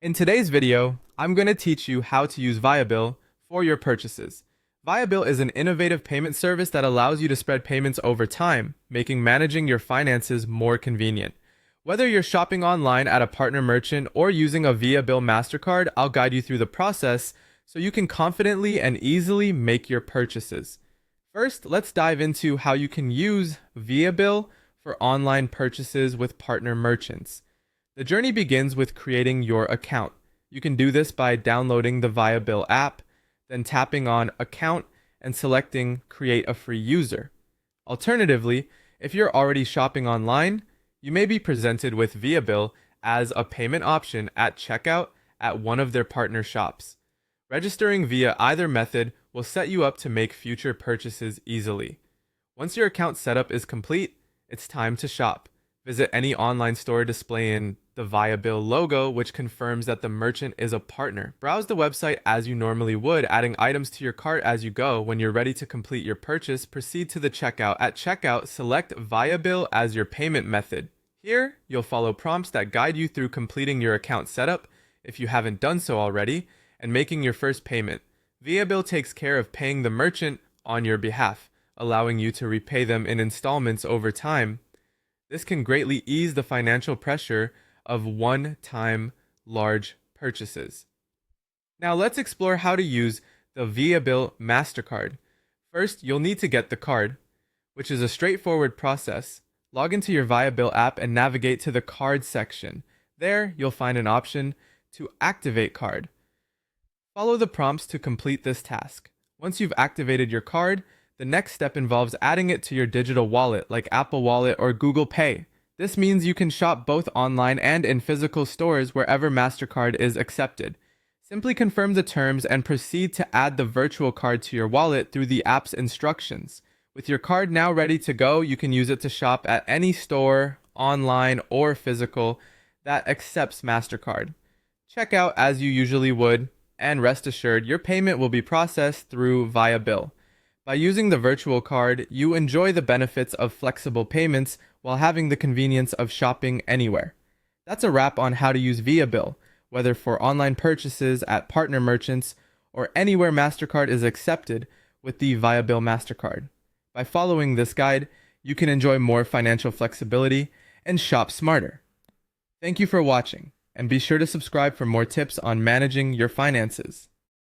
In today's video, I'm going to teach you how to use Viabill for your purchases. Viabill is an innovative payment service that allows you to spread payments over time, making managing your finances more convenient. Whether you're shopping online at a partner merchant or using a Viabill MasterCard, I'll guide you through the process so you can confidently and easily make your purchases. First, let's dive into how you can use Viabill for online purchases with partner merchants. The journey begins with creating your account. You can do this by downloading the Viabill app, then tapping on Account and selecting Create a Free User. Alternatively, if you're already shopping online, you may be presented with Viabill as a payment option at checkout at one of their partner shops. Registering via either method will set you up to make future purchases easily. Once your account setup is complete, it's time to shop. Visit any online store displaying the Viabill logo, which confirms that the merchant is a partner. Browse the website as you normally would, adding items to your cart as you go. When you're ready to complete your purchase, proceed to the checkout. At checkout, select Viabill as your payment method. Here, you'll follow prompts that guide you through completing your account setup, if you haven't done so already, and making your first payment. Viabill takes care of paying the merchant on your behalf, allowing you to repay them in installments over time. This can greatly ease the financial pressure of one-time large purchases. Now let's explore how to use the Viabill MasterCard. First, you'll need to get the card, which is a straightforward process. Log into your Viabill app and navigate to the card section. There, you'll find an option to activate card. Follow the prompts to complete this task. Once you've activated your card, the next step involves adding it to your digital wallet like Apple Wallet or Google Pay. This means you can shop both online and in physical stores wherever MasterCard is accepted. Simply confirm the terms and proceed to add the virtual card to your wallet through the app's instructions. With your card now ready to go, you can use it to shop at any store, online or physical, that accepts MasterCard. Check out as you usually would, and rest assured your payment will be processed through Viabill. By using the virtual card, you enjoy the benefits of flexible payments while having the convenience of shopping anywhere. That's a wrap on how to use Viabill, whether for online purchases at partner merchants or anywhere MasterCard is accepted with the Viabill MasterCard. By following this guide, you can enjoy more financial flexibility and shop smarter. Thank you for watching, and be sure to subscribe for more tips on managing your finances.